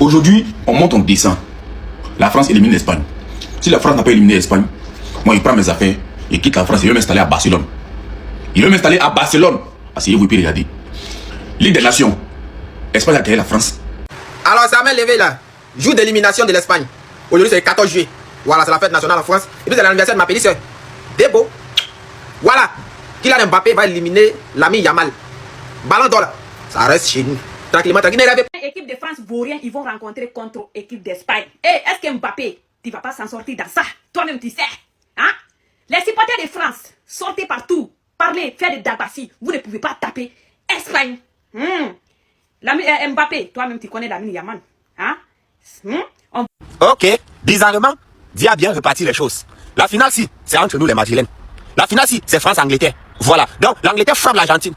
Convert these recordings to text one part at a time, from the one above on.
Aujourd'hui, on monte, on descend. La France élimine l'Espagne. Si la France n'a pas éliminé l'Espagne, moi, il prend mes affaires, il quitte la France, il veut m'installer à Barcelone. Il veut m'installer à Barcelone. Asseyez-vous et puis regardez. Ligue des Nations. Espagne a gagné la France. Alors, ça m'a levé là. Jour d'élimination de l'Espagne. Aujourd'hui, c'est le 14 juillet. Voilà, c'est la fête nationale en France. Et puis, c'est l'anniversaire de ma petite soeur. Debo. Voilà. Kylian Mbappé va éliminer l'ami Yamal. Ballon d'or là. Ça reste chez nous. Tranquillement, tranquille. Équipe de France vaut rien, ils vont rencontrer contre équipe d'Espagne. Et est-ce que Mbappé, tu vas pas s'en sortir dans ça? Toi-même, tu sais. Hein? Les supporters de France, sortez partout. Parlez, faites des dabassis. Vous ne pouvez pas taper Espagne. Mbappé, toi-même, tu connais l'ami Yamal. Hein? Ok, bizarrement, Dieu a bien reparti les choses. La finale, si, c'est entre nous les Madrilènes. La finale, si, c'est France-Angleterre. Voilà. Donc, l'Angleterre frappe l'Argentine.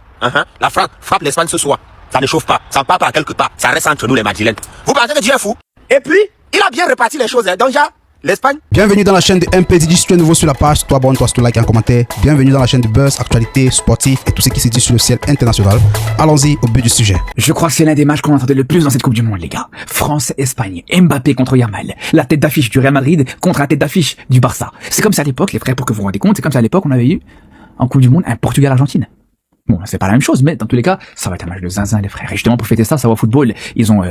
La France frappe l'Espagne ce soir. Ça ne chauffe pas. Ça ne part pas quelque part. Ça reste entre nous les Madrilènes. Vous pensez que Dieu est fou? Et puis, il a bien reparti les choses. Donc, déjà, l'Espagne. Bienvenue dans la chaîne de MPDJ. Si tu es nouveau sur la page, toi abonne-toi, si tu likes et un commentaire. Bienvenue dans la chaîne de buzz, actualité, sportif et tout ce qui se dit sur le ciel international. Allons-y au but du sujet. Je crois que c'est l'un des matchs qu'on entendait le plus dans cette Coupe du Monde, les gars. France-Espagne, Mbappé contre Yamal. La tête d'affiche du Real Madrid contre la tête d'affiche du Barça. C'est comme ça à l'époque, les frères, pour que vous vous rendez compte, c'est comme ça à l'époque on avait eu en Coupe du Monde un Portugal-Argentine. Bon, c'est pas la même chose, mais dans tous les cas, ça va être un match de zinzin, les frères. Et justement, pour fêter ça, Savoir Football, ils ont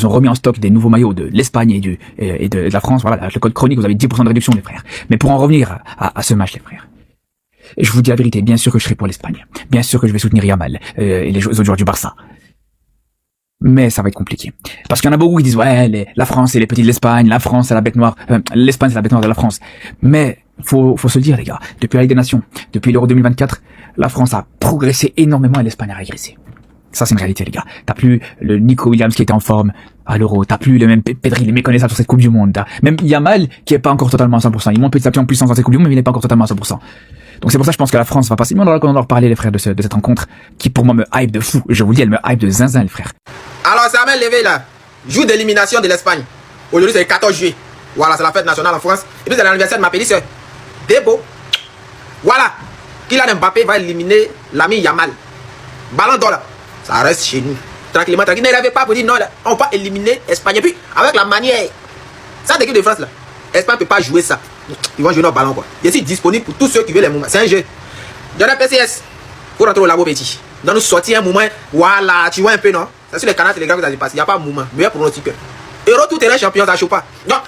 remis en stock des nouveaux maillots de l'Espagne et de la France. Voilà, avec le code chronique, vous avez 10% de réduction, les frères. Mais pour en revenir à ce match, les frères. Et je vous dis la vérité, bien sûr que je serai pour l'Espagne. Bien sûr que je vais soutenir Yamal, et les autres joueurs du Barça. Mais ça va être compliqué. Parce qu'il y en a beaucoup qui disent, ouais, la France, c'est les petits de l'Espagne, la France, c'est la bête noire, l'Espagne, c'est la bête noire de la France. Mais, faut se le dire, les gars. Depuis la Ligue des Nations, depuis l'Euro 2024, la France a progressé énormément et l'Espagne a régressé. Ça, c'est une réalité, les gars. T'as plus le Nico Williams qui était en forme à l'Euro. T'as plus le même Pedri, les méconnaissables sur cette Coupe du Monde. T'as même Yamal qui est pas encore totalement à 100%. Il monte petit à petit en puissance dans cette Coupe du Monde, mais il n'est pas encore totalement à 100%. Donc c'est pour ça que je pense que la France va passer. Mais on en reparler, les frères, de cette rencontre qui, pour moi, me hype de fou. Je vous le dis, elle me hype de zinzin, les frères. Alors, ça m'a levé là. Jour d'élimination de l'Espagne. Aujourd'hui, c'est le 14 juillet. Voilà, c'est la fête nationale en France. Et puis, c'est l'anniversaire de ma petite soeur. Debo. Voilà. Kylian Mbappé va éliminer l'ami Yamal. Ballon d'or là. Ça reste chez nous. Tranquillement, tranquille. Ne rêvez pas pour dire non, là, on va éliminer l'Espagne. Et puis, avec la manière. Ça, l'équipe de France là. L'Espagne ne peut pas jouer ça. Ils vont jouer notre ballon quoi. Je suis disponible pour tous ceux qui veulent les mouvements. C'est un jeu. Donnez PCS. Faut rentrer au labo petit. Dans nous sortir un moment. Voilà, tu vois un peu non. C'est sur les canaux télégraphes que ça se passe. Il n'y a pas de mouvement. Meilleur pronostic. Euro tout terrain champion, ça ne chauffe pas. Donc,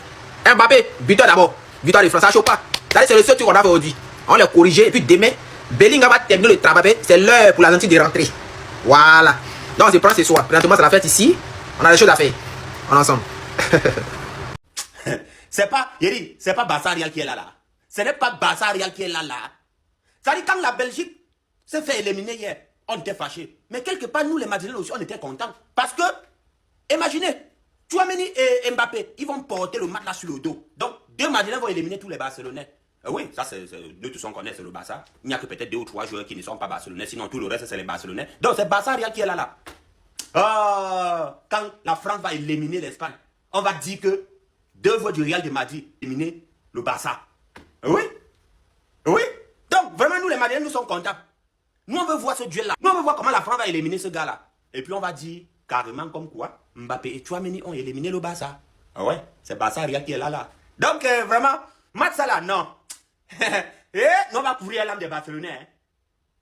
Mbappé, buteur d'abord. Buteur de France, ça ne chauffe pas. C'est le seul truc qu'on a fait aujourd'hui. On l'a corrigé. Et puis demain, Bellingham va terminer le travail. C'est l'heure pour l'Argentine de rentrer. Voilà. Donc, on se prend ce soir. Présentement, c'est la fête ici. On a des choses à faire. On est ensemble. C'est pas, Yeri, c'est pas Barça Real qui est là. Ce n'est pas Barça Real qui est là. Ça dit quand la Belgique s'est fait éliminer hier, on était fâchés. Mais quelque part, nous les Madrilènes aussi, on était contents. Parce que, imaginez, Tchouaméni et Mbappé, ils vont porter le match là sur le dos. Donc, deux Madrilènes vont éliminer tous les Barcelonais. Oui, ça c'est de tous on connaît, c'est le Barça. Il n'y a que peut-être 2 ou 3 joueurs qui ne sont pas barcelonais, sinon tout le reste c'est les Barcelonais. Donc c'est Barça Real qui est là. Quand la France va éliminer l'Espagne, on va dire que 2 joueurs du Real de Madrid éliminer le Barça. Oui. Donc vraiment nous les Madrilènes nous sommes contents. Nous on veut voir ce duel là. Nous on veut voir comment la France va éliminer ce gars là. Et puis on va dire carrément comme quoi Mbappé et Tchouaméni ont éliminé le Barça. Ouais, c'est Barça Real qui est là. Donc vraiment, match ça là, non. Nous on va couvrir l'âme des Barcelonais. Hein.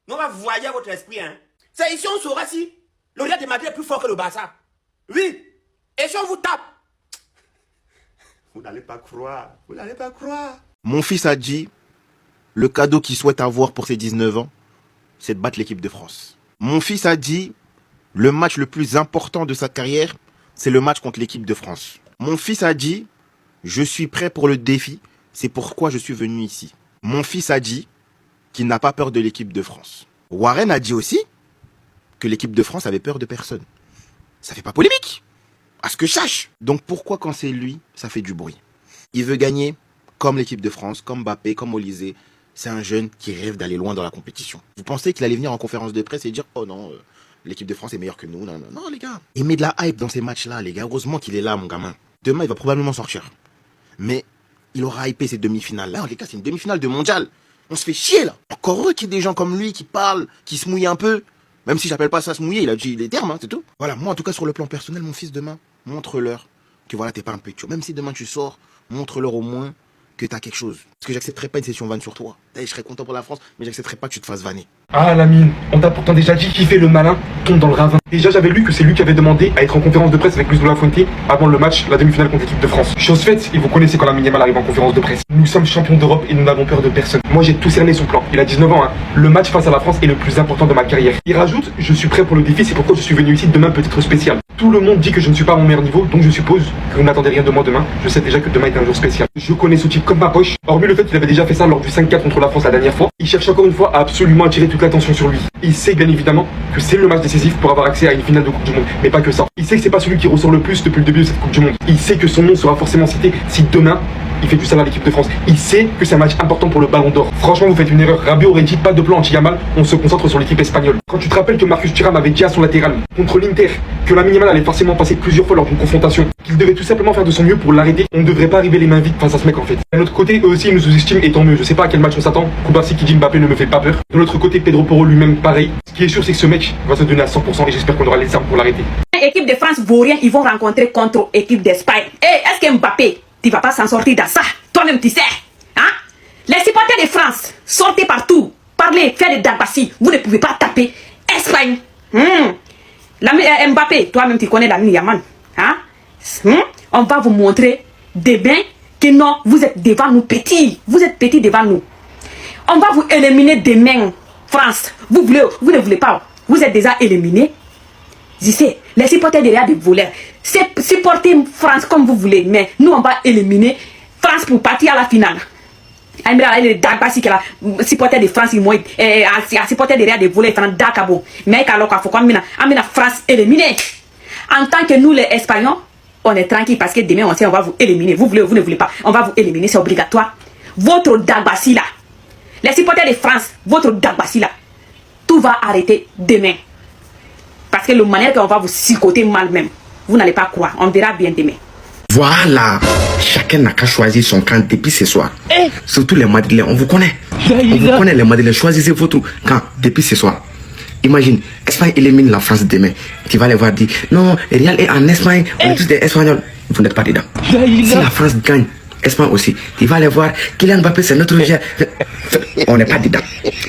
Nous on va voyer votre esprit. Hein. C'est ici on saura si le Real de Madrid est plus fort que le Barça. Oui. Et si on vous tape, vous n'allez pas croire. Mon fils a dit, le cadeau qu'il souhaite avoir pour ses 19 ans, c'est de battre l'équipe de France. Mon fils a dit, le match le plus important de sa carrière, c'est le match contre l'équipe de France. Mon fils a dit, je suis prêt pour le défi, c'est pourquoi je suis venu ici. Mon fils a dit qu'il n'a pas peur de l'équipe de France. Warren a dit aussi que l'équipe de France avait peur de personne. Ça fait pas polémique, à ce que je sache. Donc pourquoi quand c'est lui, ça fait du bruit? Il veut gagner comme l'équipe de France, comme Mbappé, comme Olysée. C'est un jeune qui rêve d'aller loin dans la compétition. Vous pensez qu'il allait venir en conférence de presse et dire « Oh non, l'équipe de France est meilleure que nous. » Non, les gars. Il met de la hype dans ces matchs-là, les gars. Heureusement qu'il est là, mon gamin. Demain, il va probablement sortir. Mais il aura hypé ces demi-finales. Là, les gars, c'est une demi-finale de mondial. On se fait chier, là. Encore heureux qu'il y ait des gens comme lui qui parlent, qui se mouillent un peu. Même si j'appelle pas ça se mouiller, il a dit les termes, hein, c'est tout. Voilà, moi, en tout cas, sur le plan personnel, mon fils, demain, montre-leur que voilà, t'es pas un pétio. Même si demain tu sors, montre-leur au moins que t'as quelque chose. Parce que j'accepterai pas une session vanne sur toi. Je serais content pour la France, mais j'accepterai pas que tu te fasses vanner. Ah Lamine, on t'a pourtant déjà dit qu'il fait le malin, tombe dans le ravin. Déjà j'avais lu que c'est lui qui avait demandé à être en conférence de presse avec Luis de la Fuente avant le match, la demi-finale contre l'équipe de France. Chose faite, et vous connaissez quand Lamine Yamal arrive en conférence de presse. Nous sommes champions d'Europe et nous n'avons peur de personne. Moi j'ai tout cerné son plan. Il a 19 ans, hein. Le match face à la France est le plus important de ma carrière. Il rajoute, je suis prêt pour le défi, c'est pourquoi je suis venu ici, demain peut être spécial. Tout le monde dit que je ne suis pas à mon meilleur niveau, donc je suppose que vous n'attendez rien de moi demain. Je sais déjà que demain est un jour spécial. Je connais ce type comme ma poche, hormis le fait qu'il avait déjà fait ça lors du 5-4 contre la France la dernière fois. Il cherche encore une fois à absolument attirer toute l'attention sur lui. Il sait bien évidemment que c'est le match décisif pour avoir accès à une finale de Coupe du Monde, mais pas que ça. Il sait que c'est pas celui qui ressort le plus depuis le début de cette Coupe du Monde. Il sait que son nom sera forcément cité si demain il fait du sale à l'équipe de France. Il sait que c'est un match important pour le Ballon d'Or. Franchement, vous faites une erreur. Rabiot aurait dit pas de plan anti-Yamal, on se concentre sur l'équipe espagnole. Quand tu te rappelles que Marcus Thuram avait dit à son latéral contre l'Inter que Lamine Yamal allait forcément passer plusieurs fois lors d'une confrontation, qu'il devait tout simplement faire de son mieux pour l'arrêter, on ne devrait pas arriver les mains vides face à ce mec en fait. D'un autre côté, eux aussi ils nous sous-estiment et tant mieux. Je sais pas à quel match on s'attend. Koubarsi qui dit Mbappé ne me fait pas peur. De l'autre côté, Pedro Porro lui-même pareil. Ce qui est sûr, c'est que ce mec va se donner à 100% et j'espère qu'on aura les armes pour l'arrêter. Équipe de France vaut rien, ils vont rencontrer contre équipe d'Espagne. Est-ce que Mbappé, tu vas pas s'en sortir dans ça? Toi-même, tu sais. Hein? Les supporters de France, sortez partout. Parlez, faites des dabassis. Vous ne pouvez pas taper Espagne. Mbappé, toi-même, tu connais Lamine Yamal. Hein? On va vous montrer demain que non, vous êtes devant nous petits. Vous êtes petits devant nous. On va vous éliminer demain, France. Vous ne voulez pas. Vous êtes déjà éliminés. Je sais, les supporters derrière des voleurs. Supportez France comme vous voulez, mais nous, on va éliminer France pour partir à la finale. Les Dagbasi qui la supporter de France, ils supporter derrière des voleurs, Dakabo. Mais alors, il faut qu'on la France éliminée. En tant que nous, les Espagnols, on est tranquille parce que demain, on sait, on va vous éliminer. Vous voulez, vous ne voulez pas. On va vous éliminer, c'est obligatoire. Votre Dagbasi là, les supporters de France, votre Dagbasi là, tout va arrêter demain. Parce que la manière qu'on va vous sicoter mal même, vous n'allez pas croire. On verra bien demain. Voilà, chacun n'a qu'à choisir son camp depuis ce soir. Surtout les Madrilènes, on vous connaît. On vous connaît les Madrilènes, choisissez votre camp depuis ce soir. Imagine, Espagne élimine la France demain. Tu vas les voir dire, non, Real est en Espagne, on est tous des Espagnols. Vous n'êtes pas dedans. Si la France gagne, Espagne aussi, tu vas les voir, Kylian Mbappé c'est notre joueur. On n'est pas dedans.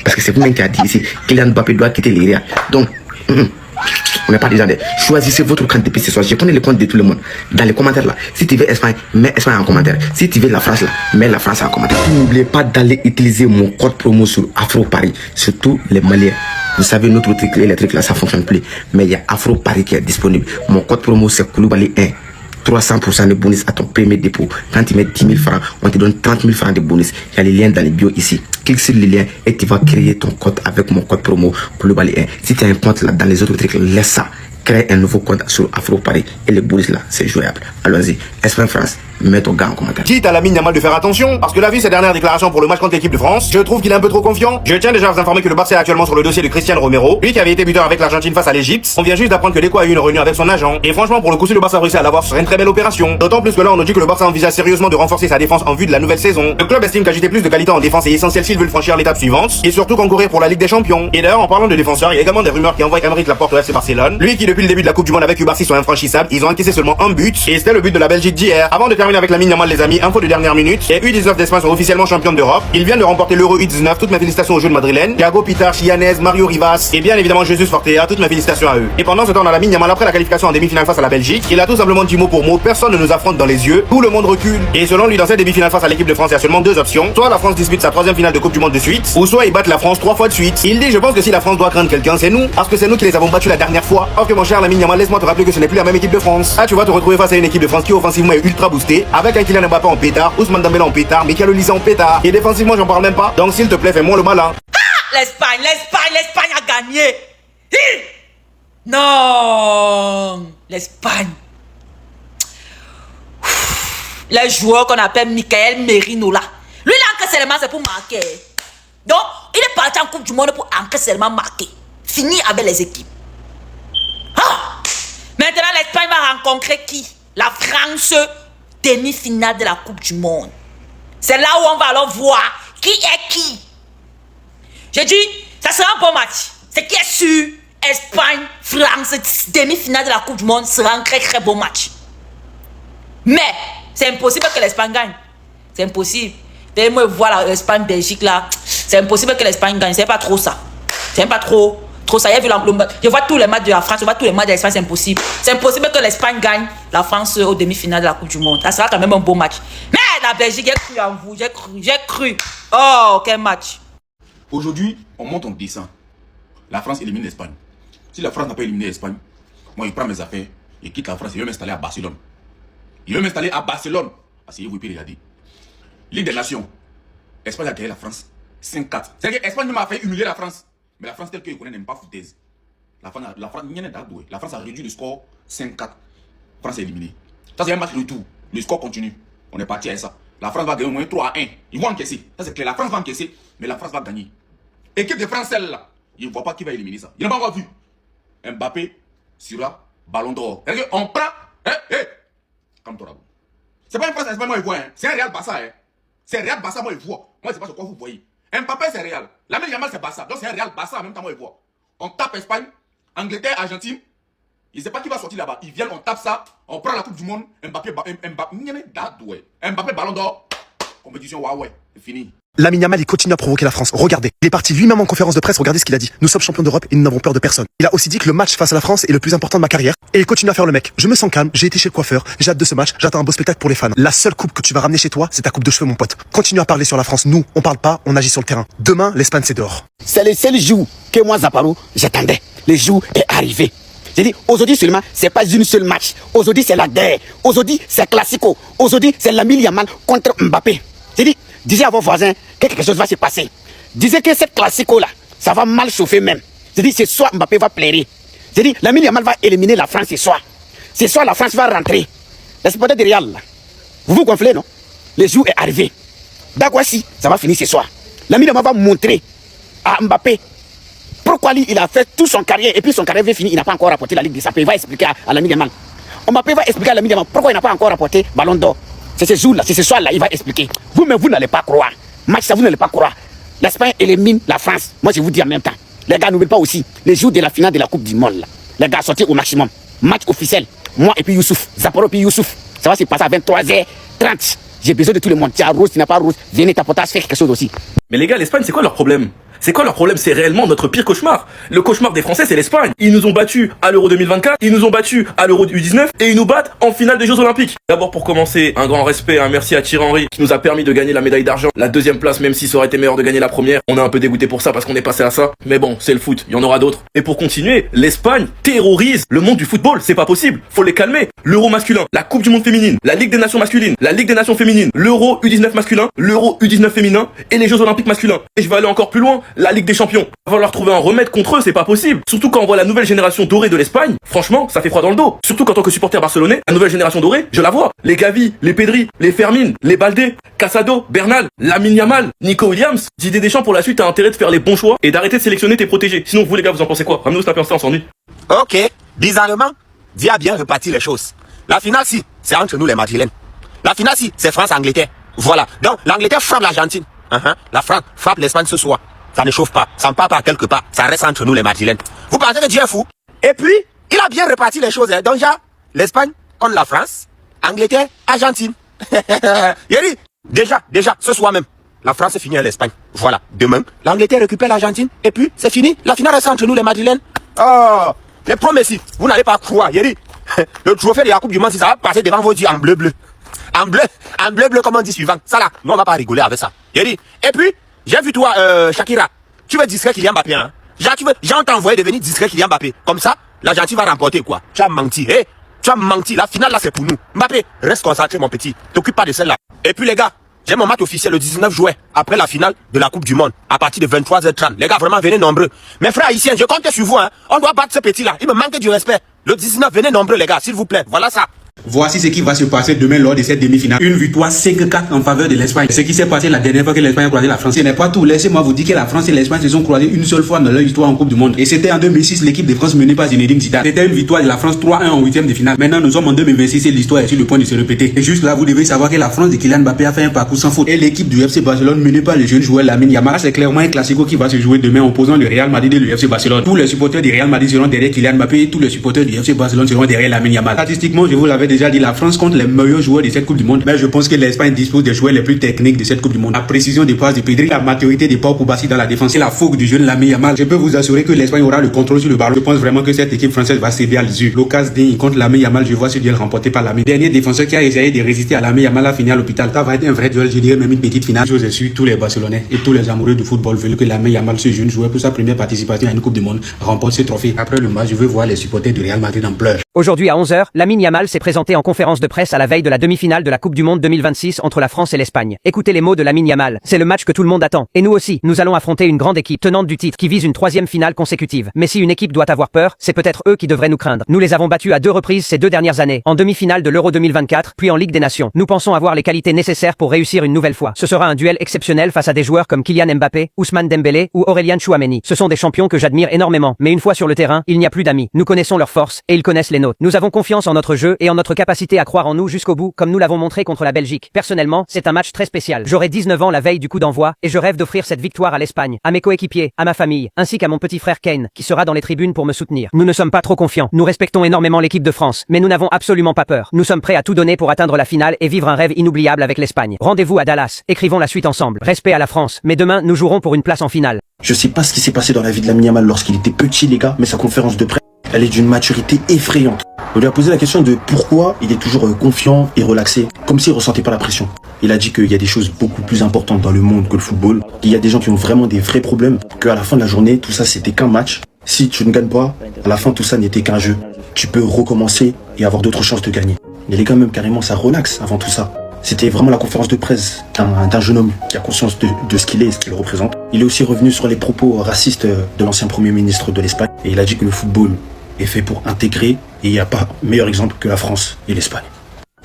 Parce que c'est vous-même qui a dit ici, Kylian Mbappé doit quitter les Real. Donc, on n'est pas dedans. Choisissez votre camp depuis ce soir. Je connais le compte de tout le monde. Dans les commentaires là, si tu veux Espagne, mets Espagne en commentaire. Si tu veux la France là, mets la France en commentaire. N'oubliez pas d'aller utiliser mon code promo sur Afro Paris. Surtout les Maliens. Vous savez, notre truc électrique là, ça fonctionne plus. Mais il y a Afro Paris qui est disponible. Mon code promo c'est Koulibaly 1. 300% de bonus à ton premier dépôt. Quand tu mets 10 000 francs, on te donne 30 000 francs de bonus. Il y a les liens dans les bio ici. Clique sur le lien et tu vas créer ton compte avec mon code promo Koulibaly 1. Si tu as un compte là dans les autres trucs, laisse ça. Crée un nouveau compte sur Afro Paris et le bonus là, c'est jouable. Allons-y. Espagne France, mets ton gars en commentaire. Dites à Lamine Yamal de faire attention, parce que la vu ses dernières déclarations pour le match contre l'équipe de France, je trouve qu'il est un peu trop confiant. Je tiens déjà à vous informer que le Barça est actuellement sur le dossier de Cristiano Romero, lui qui avait été buteur avec l'Argentine face à l'Égypte. On vient juste d'apprendre que Deco a eu une réunion avec son agent, et franchement pour le coup si le Barça réussit à l'avoir, ce serait une très belle opération. D'autant plus que là on nous dit que le Barça envisage sérieusement de renforcer sa défense en vue de la nouvelle saison. Le club estime qu'ajouter plus de qualité en défense est essentiel s'il veut franchir l'étape suivante, et surtout concourir pour la Ligue des Champions. Et d'ailleurs en parlant de défenseurs, il y a également des rumeurs qui envoient Aymeric Laporte au FC Barcelone, lui qui depuis le début de la Coupe du Monde avec Koubarsi sont infranchissables. Ils ont encaissé seulement un but, et c'était le but de la Belgique d'hier. Avant de terminer avec Lamine Yamal les amis, info de dernière minute, les U19 d'Espagne sont officiellement champions d'Europe. Ils viennent de remporter l'Euro U19, toutes mes félicitations aux jeunes madrilènes. Thiago Pitar, Chianez, Mario Rivas, et bien évidemment Jesus Fortea, toutes mes félicitations à eux. Et pendant ce temps, on a Lamine Yamal après la qualification en demi-finale face à la Belgique. Il a tout simplement dit mot pour mot, personne ne nous affronte dans les yeux, tout le monde recule. Et selon lui, dans cette demi-finale face à l'équipe de France, il y a seulement deux options. Soit la France dispute sa troisième finale de Coupe du Monde de suite, ou soit ils battent la France 3 fois de suite. Il dit, je pense que si la France doit craindre quelqu'un, c'est nous, parce que c'est nous qui les avons battus la dernière fois. Or que mon cher Lamine Yamal, laisse-moi te rappeler que ce n'est plus la même équipe de France. Ah, tu vas te retrouver face à une équipe de France qui offensivement est ultra boostée, avec un Kylian Mbappé en pétard, Ousmane Dembélé en pétard, mais qui a le en pétard. Et défensivement, j'en parle même pas. Donc s'il te plaît, fais-moi le malin. Ah, l'Espagne a gagné. Non, l'Espagne. Les joueurs qu'on appelle Michael Merino là. Lui, il a seulement c'est pour marquer. Donc, il est parti en Coupe du Monde pour seulement marquer. Fini avec les équipes. Ah! Maintenant, l'Espagne va rencontrer qui? La France, demi-finale de la Coupe du Monde. C'est là où on va alors voir qui est qui. J'ai dit, ça sera un bon match. C'est qui est sûr, Espagne, France, demi-finale de la Coupe du Monde sera un très très beau match. Mais c'est impossible que l'Espagne gagne. C'est impossible. Moi voir l'Espagne, Belgique là. C'est impossible que l'Espagne gagne. C'est pas trop ça. C'est pas trop ça. Je vois tous les matchs de la France, je vois tous les matchs de l'Espagne, c'est impossible. C'est impossible que l'Espagne gagne la France aux demi-finales de la Coupe du Monde. Ça sera quand même un beau match. Mais la Belgique, j'ai cru en vous, j'ai cru. Oh, quel match. Aujourd'hui, on monte, on descend. La France élimine l'Espagne. Si la France n'a pas éliminé l'Espagne, moi, il prend mes affaires, il quitte la France, il veut m'installer à Barcelone. Asseyez-vous, puis regardez. Ligue des Nations. L'Espagne a gagné la France 5-4. C'est-à-dire que l'Espagne m'a fait humilier la France. Mais la France, telle qu'il connaît, n'aime pas foutaise. La France a réduit le score 5-4. France est éliminée. Ça, c'est un match retour. Le score continue. On est parti à ça. La France va gagner au moins 3-1. Ils vont encaisser. Ça, c'est clair. La France va encaisser, mais la France va gagner. Équipe de France, celle-là, ils ne voient pas qui va éliminer ça. Ils n'ont pas encore vu. Mbappé sera Ballon d'Or. On prend. Comme toi, c'est pas une France, moi, je vois. C'est un Real Barça. C'est un Real Barça, moi, je vois. Moi, c'est pas ce que vous voyez. Mbappé, c'est Real. Lamine Yamal, c'est Barça. Donc, c'est un Real Barça en même temps, moi, je vois. On tape Espagne, Angleterre, Argentine. Ils ne savent pas qui va sortir là-bas. Ils viennent, on tape ça. On prend la Coupe du Monde. Mbappé, Ballon d'Or. Compétition, ouais. C'est fini. Lamine Yamal, il continue à provoquer la France. Regardez, il est parti lui-même en conférence de presse. Regardez ce qu'il a dit. Nous sommes champions d'Europe et nous n'avons peur de personne. Il a aussi dit que le match face à la France est le plus important de ma carrière. Et il continue à faire le mec. Je me sens calme, j'ai été chez le coiffeur, j'ai hâte de ce match, j'attends un beau spectacle pour les fans. La seule coupe que tu vas ramener chez toi, c'est ta coupe de cheveux, mon pote. Continue à parler sur la France. Nous, on parle pas, on agit sur le terrain. Demain, l'Espagne, c'est dehors. C'est le seul jour que moi, Zaparo, j'attendais. Le jour est arrivé. J'ai dit, aujourd'hui seulement, c'est pas une seule match. Aujourd'hui, c'est la guerre. Aujourd'hui, c'est classico. Aujourd'hui, c'est Lamine Yamal contre Mbappé. J'ai dit, disais à vos voisins que quelque chose va se passer. Disais que cette classico-là, ça va mal chauffer même. J'ai dit, ce soir, Mbappé va pleurer. J'ai dit, Lamine Yamal va éliminer la France ce soir. Ce soir, la France va rentrer. Les supporters de Real, là, vous vous gonflez, non? Le jour est arrivé. D'accord, si, ça va finir ce soir. Lamine Yamal va montrer à Mbappé pourquoi lui, il a fait toute son carrière et puis son carrière va finir, il n'a pas encore rapporté la Ligue des Champions. Il va expliquer à Lamine Yamal. Mbappé va expliquer à Lamine Yamal pourquoi il n'a pas encore rapporté Ballon d'Or. C'est ce jour-là, c'est ce soir-là, il va expliquer. Vous-même, vous n'allez pas croire. Match, ça, vous n'allez pas croire. L'Espagne élimine la France. Moi, je vous dis en même temps. Les gars, n'oubliez pas aussi, les jours de la finale de la Coupe du Monde, là, les gars, sortir au maximum. Match officiel. Moi et puis Youssouf. Zaporo puis Youssouf. Ça va se passer à 23h30. J'ai besoin de tout le monde. Tu as rose, tu n'as pas rose. Venez tapoter, faire quelque chose aussi. Mais les gars, l'Espagne, c'est quoi leur problème? C'est quoi leur problème? C'est réellement notre pire cauchemar. Le cauchemar des Français, c'est l'Espagne. Ils nous ont battus à l'Euro 2024, ils nous ont battus à l'Euro U19 et ils nous battent en finale des Jeux Olympiques. D'abord, pour commencer, un grand respect, un merci à Thierry Henry qui nous a permis de gagner la médaille d'argent. La deuxième place, même si ça aurait été meilleur de gagner la première, on est un peu dégoûté pour ça parce qu'on est passé à ça. Mais bon, c'est le foot, il y en aura d'autres. Et pour continuer, l'Espagne terrorise le monde du football. C'est pas possible. Faut les calmer. L'Euro masculin, la Coupe du Monde féminine, la Ligue des Nations masculine, la Ligue des Nations féminines, l'Euro U19 masculin, l'Euro U19 féminin et les Jeux Olympiques masculins. Et je vais aller encore plus loin, la Ligue des Champions. Va falloir trouver un remède contre eux, c'est pas possible. Surtout quand on voit la nouvelle génération dorée de l'Espagne, franchement, ça fait froid dans le dos. Surtout qu'en tant que supporter barcelonais, la nouvelle génération dorée, je la vois. Les Gavi, les Pedri, les Fermin, les Baldé, Casado, Bernal, Lamine Yamal, Nico Williams. Didier Deschamps pour la suite a intérêt de faire les bons choix et d'arrêter de sélectionner tes protégés. Sinon vous les gars, vous en pensez quoi? Ramenez-nous snapper ça, on s'ennuie. Ok, bizarrement, Dia a bien reparti les choses. La finale, si, c'est entre nous les Madrilènes. La finale, si, c'est France-Angleterre. Voilà. Donc, l'Angleterre frappe l'Argentine. La France frappe l'Espagne ce soir. Ça ne chauffe pas, ça ne part pas quelque part, ça reste entre nous les Madrilènes. Vous pensez que Dieu est fou? Et puis, il a bien reparti les choses. Donc, l'Espagne contre la France, Angleterre, Argentine. Yeri, déjà, ce soir même, la France finit à l'Espagne. Voilà, demain, l'Angleterre récupère l'Argentine, et puis, c'est fini, la finale reste entre nous les Madrilènes. Oh, les promesses, vous n'allez pas croire, Yeri. Le trophée de la Coupe du Monde, si ça va passer devant vos yeux en bleu-bleu. En bleu, comme on dit suivant. Ça là, nous on va pas rigoler avec ça. Yeri, et puis, j'ai vu toi, Shakira, tu veux discret Kylian Mbappé, hein? J'ai envoyé devenir discret Kylian Mbappé. Comme ça, l'Argentine va remporter quoi? Tu as menti, tu as menti. La finale là, c'est pour nous. Mbappé, reste concentré, mon petit. T'occupe pas de celle-là. Et puis les gars, j'ai mon match officiel le 19 juin, après la finale de la Coupe du Monde, à partir de 23h30. Les gars, vraiment, venez nombreux. Mes frères haïtiens, je compte sur vous, hein. On doit battre ce petit-là. Il me manque du respect. Le 19, venez nombreux, les gars, s'il vous plaît. Voilà ça. Voici ce qui va se passer demain lors de cette demi-finale. Une victoire 5-4 en faveur de l'Espagne. Ce qui s'est passé la dernière fois que l'Espagne a croisé la France. Ce n'est pas tout. Laissez-moi vous dire que la France et l'Espagne se sont croisés une seule fois dans leur histoire en Coupe du Monde. Et c'était en 2006, l'équipe de France menée par Zinedine Zidane. C'était une victoire de la France 3-1 en 8e de finale. Maintenant, nous sommes en 2026 et l'histoire est sur le point de se répéter. Et juste là, vous devez savoir que la France de Kylian Mbappé a fait un parcours sans faute. Et l'équipe du FC Barcelone menée par le jeune joueur Lamine Yamal, c'est clairement un classico qui va se jouer demain opposant le Real Madrid et le FC Barcelone. Tous les supporters du Real Madrid seront derrière Kylian Mbappé et tous les supporters du FC Barcelone seront derrière Lamine Yamal. Statistiquement, je vous l'avais l'avais déjà dit, la France compte les meilleurs joueurs de cette Coupe du Monde. Mais je pense que l'Espagne dispose des joueurs les plus techniques de cette Coupe du Monde. La précision des passes de Pedri, la maturité des Pau Kubasi dans la défense et la fougue du jeune Lamine Yamal. Je peux vous assurer que l'Espagne aura le contrôle sur le ballon. Je pense vraiment que cette équipe française va céder à l'usure. L'occasion digne contre Lamine Yamal, je vois ce duel remporté par Lamine. Dernier défenseur qui a essayé de résister à Lamine Yamal a fini à l'hôpital. Ça va être un vrai duel, je dirais même une petite finale. Je suis tous les Barcelonais et tous les amoureux du football veulent que Lamine Yamal, ce jeune joueur pour sa première participation à une Coupe du Monde, remporte ce trophée. Après le match, je veux voir les supporters du Real Madrid en pleurs. Aujourd'hui à 11h, Lamine Yamal s'est présenté en conférence de presse à la veille de la demi-finale de la Coupe du Monde 2026 entre la France et l'Espagne. Écoutez les mots de Lamine Yamal. C'est le match que tout le monde attend. Et nous aussi, nous allons affronter une grande équipe tenante du titre qui vise une 3e finale consécutive. Mais si une équipe doit avoir peur, c'est peut-être eux qui devraient nous craindre. Nous les avons battus à 2 reprises ces 2 dernières années, en demi-finale de l'Euro 2024, puis en Ligue des Nations. Nous pensons avoir les qualités nécessaires pour réussir une nouvelle fois. Ce sera un duel exceptionnel face à des joueurs comme Kylian Mbappé, Ousmane Dembélé ou Aurélien Tchouameni. Ce sont des champions que j'admire énormément. Mais une fois sur le terrain, il n'y a plus d'amis. Nous connaissons leurs forces et ils connaissent les nôtres. Nous avons confiance en notre jeu et en notre capacité à croire en nous jusqu'au bout, comme nous l'avons montré contre la Belgique. Personnellement, c'est un match très spécial. J'aurai 19 ans la veille du coup d'envoi et je rêve d'offrir cette victoire à l'Espagne, à mes coéquipiers, à ma famille, ainsi qu'à mon petit frère Kane, qui sera dans les tribunes pour me soutenir. Nous ne sommes pas trop confiants. Nous respectons énormément l'équipe de France, mais nous n'avons absolument pas peur. Nous sommes prêts à tout donner pour atteindre la finale et vivre un rêve inoubliable avec l'Espagne. Rendez-vous à Dallas. Écrivons la suite ensemble. Respect à la France. Mais demain, nous jouerons pour une place en finale. Je sais pas ce qui s'est passé dans la vie de Lamine Yamal lorsqu'il était petit, les gars, mais sa conférence de presse, elle est d'une maturité effrayante. On lui a posé la question de pourquoi il est toujours confiant et relaxé, comme s'il ressentait pas la pression. Il a dit qu'il y a des choses beaucoup plus importantes dans le monde que le football, qu'il y a des gens qui ont vraiment des vrais problèmes, qu'à la fin de la journée, tout ça c'était qu'un match. Si tu ne gagnes pas, à la fin tout ça n'était qu'un jeu. Tu peux recommencer et avoir d'autres chances de gagner. Mais les gars, même carrément, ça relaxe avant tout ça. C'était vraiment la conférence de presse d'un jeune homme qui a conscience de ce qu'il est et ce qu'il représente. Il est aussi revenu sur les propos racistes de l'ancien Premier ministre de l'Espagne. Et il a dit que le football est fait pour intégrer et il n'y a pas meilleur exemple que la France et l'Espagne.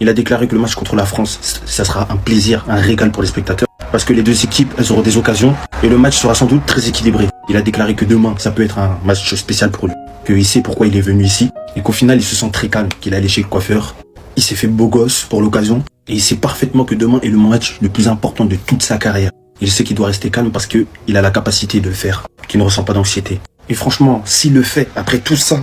Il a déclaré que le match contre la France, ça sera un plaisir, un régal pour les spectateurs. Parce que les deux équipes, elles auront des occasions et le match sera sans doute très équilibré. Il a déclaré que demain, ça peut être un match spécial pour lui. Qu'il sait pourquoi il est venu ici et qu'au final, il se sent très calme, qu'il a allé chez le coiffeur. Il s'est fait beau gosse pour l'occasion et il sait parfaitement que demain est le match le plus important de toute sa carrière. Il sait qu'il doit rester calme parce qu'il a la capacité de le faire, qu'il ne ressent pas d'anxiété. Et franchement, s'il le fait après tout ça,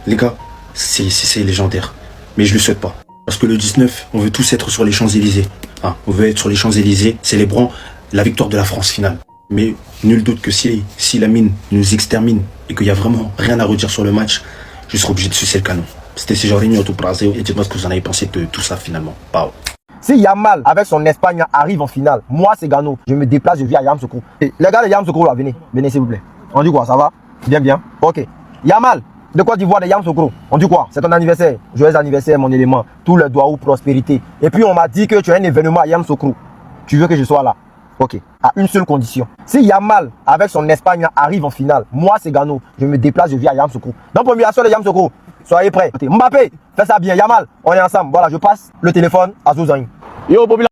les gars, c'est légendaire. Mais je le souhaite pas. Parce que le 19, on veut tous être sur les Champs-Élysées. Hein, on veut être sur les Champs-Élysées, célébrant la victoire de la France finale. Mais nul doute que si Lamine nous extermine et qu'il n'y a vraiment rien à redire sur le match, je serai obligé de sucer le canon. C'était Céjorini Autopraseo et dites-moi ce que vous en avez pensé de tout ça finalement. Pau. Si Yamal avec son Espagne arrive en finale, moi c'est Gano, je me déplace, je viens à Yamoussoukro. Les gars de Yamoussoukro là, venez s'il vous plaît. On dit quoi, ça va? Bien. Ok. Yamal, de Côte d'Ivoire de Yamoussoukro. On dit quoi? C'est ton anniversaire. Joyeux anniversaire mon élément. Tout le doigt ou prospérité. Et puis on m'a dit que tu as un événement à Yamoussoukro. Tu veux que je sois là? Ok. À une seule condition. Si Yamal avec son Espagne arrive en finale, moi c'est Gano, je me déplace, je viens à Yamoussoukro. Donc première de Yamoussoukro. Soyez prêts. Mbappé, fais ça bien. Yamal, on est ensemble. Voilà, je passe le téléphone à Zouzaï. Yo, population.